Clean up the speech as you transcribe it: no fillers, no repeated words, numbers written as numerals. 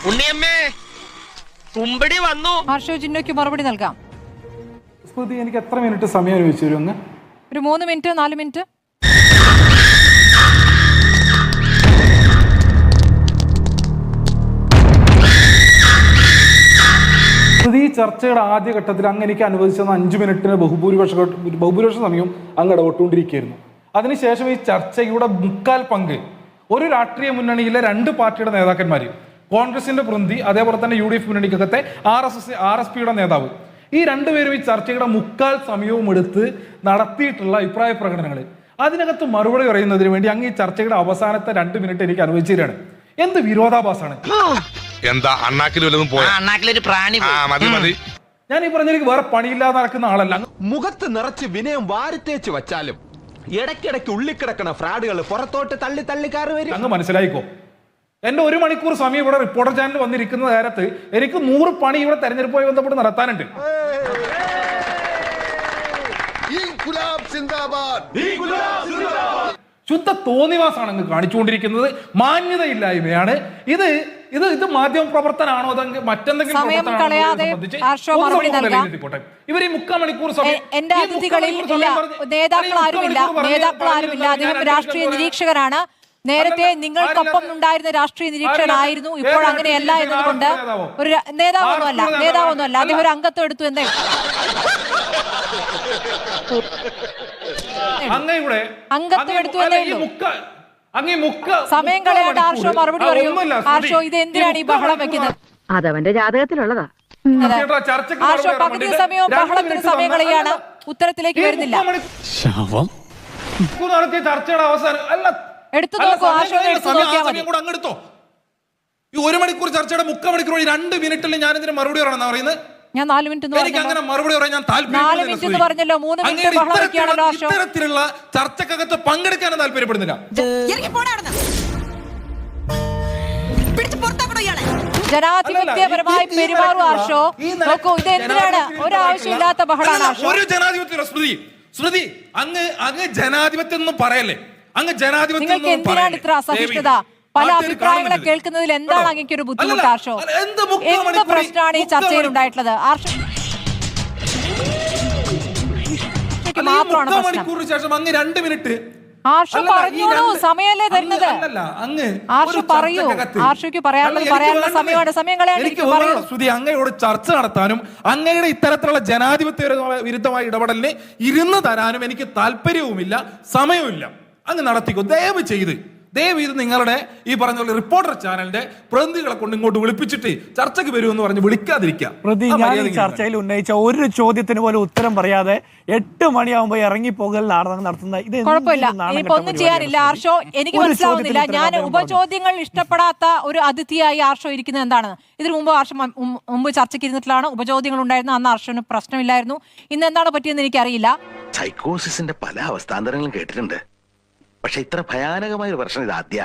ഉണ്ണിയമ്മേ കുമ്പടി വന്നു. ഹർഷോ ജിന്നോയ്ക്ക് മറുപടി നൽകാം. സ്മൃതി, എനിക്ക് എത്ര മിനിറ്റ് സമയം അനുവദിച്ചു തരും അങ്ങ്? ഒരു 3 മിനിറ്റ് 4 മിനിറ്റ്. സ്മൃതി, ചർച്ചയുടെ ആദ്യഘട്ടത്തിൽ അങ്ങ് എനിക്ക് അനുവദിച്ചെന്ന 5 മിനിറ്റിന് ബഹുഭൂരിപക്ഷ സമയവും അങ്ങ് ഇടപെട്ടുകൊണ്ടിരിക്കുകയായിരുന്നു. അതിനുശേഷം ഈ ചർച്ചയുടെ മുക്കാൽ പങ്ക് ഒരു രാഷ്ട്രീയ മുന്നണിയിലെ 2 പാർട്ടിയുടെ നേതാക്കന്മാർ, കോൺഗ്രസിന്റെ പ്രതിനിധി, അതേപോലെ തന്നെ UDF മുന്നണിക്കകത്തെ RSPയുടെ നേതാവ്, ഈ 2 പേരും ഈ ചർച്ചയുടെ മുക്കാൽ സമയവും എടുത്ത് നടത്തിയിട്ടുള്ള അഭിപ്രായ പ്രകടനങ്ങൾ, അതിനകത്ത് മറുപടി പറയുന്നതിന് വേണ്ടി അങ്ങ് ഈ ചർച്ചയുടെ അവസാനത്തെ 2 മിനിറ്റ് എനിക്ക് അനുവദിച്ചു തരാണ്. എന്ത് വിരോധാഭാസമാണ്! എന്താ അണ്ണാക്കിലൊരു പ്രാണി. ഞാൻ ഈ പറഞ്ഞ വേറെ പണിയില്ലാതെ നടക്കുന്ന ആളല്ല. മുഖത്ത് നിറച്ച് വിനയം വാരിത്തേച്ച് വച്ചാലും ഇടയ്ക്കിടയ്ക്ക് ഉള്ളിക്കിടക്കണ ഫ്രാഡുകൾ പുറത്തോട്ട് തള്ളി തള്ളിക്കാറ് വരും. അങ്ങ് മനസ്സിലായിക്കോ. എന്റെ 1 മണിക്കൂർ സമയം ഇവിടെ റിപ്പോർട്ടർ ചാനൽ വന്നിരിക്കുന്ന നേരത്ത് എനിക്ക് 100 പണി ഇവിടെ തെരഞ്ഞെടുപ്പുമായി ബന്ധപ്പെട്ട് നടത്താനുണ്ട്. ശുദ്ധ തോന്നിവാസാണ് അങ്ങ് കാണിച്ചുകൊണ്ടിരിക്കുന്നത്. മാന്യതയില്ലായ്മയാണ് ഇത്. ഇത് ഇത് മാധ്യമ പ്രവർത്തനാണോ അതെങ്കിൽ മറ്റെന്തെങ്കിലും ഇവർ ഈ 3/4 മണിക്കൂർ എന്റെ അതിഥികളിൽ നേതാക്കൾ ആരുമില്ല. അദ്ദേഹം രാഷ്ട്രീയ നിരീക്ഷകനാണ്. നേരത്തെ നിങ്ങൾക്കൊപ്പം ഉണ്ടായിരുന്ന രാഷ്ട്രീയ നിരീക്ഷകനായിരുന്നു. ഇപ്പോൾ അങ്ങനെയല്ല എന്നതുകൊണ്ട് ഒരു നേതാവൊന്നുമല്ല. അദ്ദേഹം ഒരു അംഗത്വം എടുത്തു എന്നേ. അംഗത്വം എടുത്തു എന്നേ ഉള്ളൂ. സമയം കളയാണ്ട് ആർഷോ മറുപടി പറയൂ. ആർഷോ, ഇത് എന്തിനാണ് ഈ ബഹളം വെക്കുന്നത്? അതവന്റെ ജാതകത്തിലുള്ളതാ. ആർഷോ പകുതി സമയവും ബഹളത്തിന് സമയം കളയാണ്. ഉത്തരത്തിലേക്ക് വരുന്നില്ല. ചർച്ചയുടെ അവസാനം എടുത്തു നോക്കൂ. ആർഷോ എടുത്തു നോക്കിയാൽ മതി. ഈ 1 മണിക്കൂർ ചർച്ചയുടെ 3/4 മണിക്കൂർ 2 മിനിറ്റിൽ ഞാൻ ഇതിന് മറുപടി പറയണമെന്നാ പറയുന്നത്. ഞാൻ 4 മിനിറ്റ് മറുപടി പറയാൻ ഞാൻ 4 മിനിറ്റ് പറഞ്ഞല്ലോ. 3 മിനിറ്റ് ബഹളം വെക്കുകയാണല്ലോ. ആർഷോ ഇത്തരത്തിലുള്ള ചർച്ചക്കകത്ത് പങ്കെടുക്കാനും താല്പര്യപ്പെടുന്നില്ല. ജനാധിപത്യപരമായി പെരുമാറും ആർഷോ. നോക്കൂ, ഇത് എന്തിനാണ്? ഒരാവശ്യമില്ലാത്ത ബഹളാണ് ആർഷോ. ഒരു ജനാധിപത്യ സ്മൃതി, അങ്ങ് ജനാധിപത്യം ഒന്നും പറയല്ലേ. അങ്ങ് ജനാധിപത്യം നിങ്ങൾക്ക് എന്തിനാണ് ഇത്ര അസഹിഷ്ണുത? പല അഭിപ്രായങ്ങളെ കേൾക്കുന്നതിൽ എന്താണ് അങ്ങേക്ക് ഒരു ബുദ്ധിമുട്ട് ആർഷോ? എന്ത് പ്രശ്നമാണ് ഈ ചർച്ചയിൽ ഉണ്ടായിട്ടുള്ളത്? ആർഷോ മാത്രമാണ് ശേഷം അങ്ങ് 2 മിനിറ്റ് ആർഷോ പറഞ്ഞോളൂ. സമയമല്ലേ തരുന്നത്? ആർഷോ പറയൂ. ആർഷോയ്ക്ക് പറയാനുള്ള സമയമാണ്. സമയം കളയാണ്ടിരിക്കും. ശ്രുതി, അങ്ങയോട് ചർച്ച നടത്താനും അങ്ങയുടെ ഇത്തരത്തിലുള്ള ജനാധിപത്യ വിരുദ്ധമായ ഇടപെടലിന് ഇരുന്ന് തരാനും എനിക്ക് താല്പര്യവുമില്ല, സമയവുമില്ല. അങ്ങ് നടത്തിക്കോ. ദയവ് ഇത് നിങ്ങളുടെ ഈ പറഞ്ഞ റിപ്പോർട്ടർ ചാനലിന്റെ പ്രതിനിധികളെ കൊണ്ട് ഇങ്ങോട്ട് വിളിപ്പിച്ചിട്ട് ചർച്ചയ്ക്ക് വരുമെന്ന് പറഞ്ഞ് വിളിക്കാതിരിക്കുക. ചർച്ചയിൽ ഉന്നയിച്ച ഒരു ചോദ്യത്തിന് പോലും ഉത്തരം പറയാതെ 8 മണിയാകുമ്പോൾ ഇറങ്ങിപ്പോകൽ നാടകം നടത്തുന്ന ഇത് കുഴപ്പമില്ല. ഇപ്പൊ ഒന്നും ചെയ്യാനില്ല ആർഷോ. എനിക്ക് മനസ്സിലാവുന്നില്ല. ഞാൻ ഉപചോദ്യങ്ങൾ ഇഷ്ടപ്പെടാത്ത ഒരു അതിഥിയായി ആർഷോ ഇരിക്കുന്നത് എന്താണ്? ഇതിനു മുമ്പ് മുമ്പ് ചർച്ചയ്ക്ക് ഇരുന്നിട്ടുള്ളതാണ്. ഉപചോദ്യങ്ങൾ ഉണ്ടായിരുന്നു. അന്ന് ആർഷോന് പ്രശ്നമില്ലായിരുന്നു. ഇന്ന് എന്താണ് പറ്റിയെന്ന് എനിക്കറിയില്ല. സൈക്കോസിന്റെ പല അവസ്ഥാന്തരങ്ങളും കേട്ടിട്ടുണ്ട്. പക്ഷെ ഇത്ര ഭയാനകമായ ഒരു പ്രശ്നം ഇത് ആദ്യ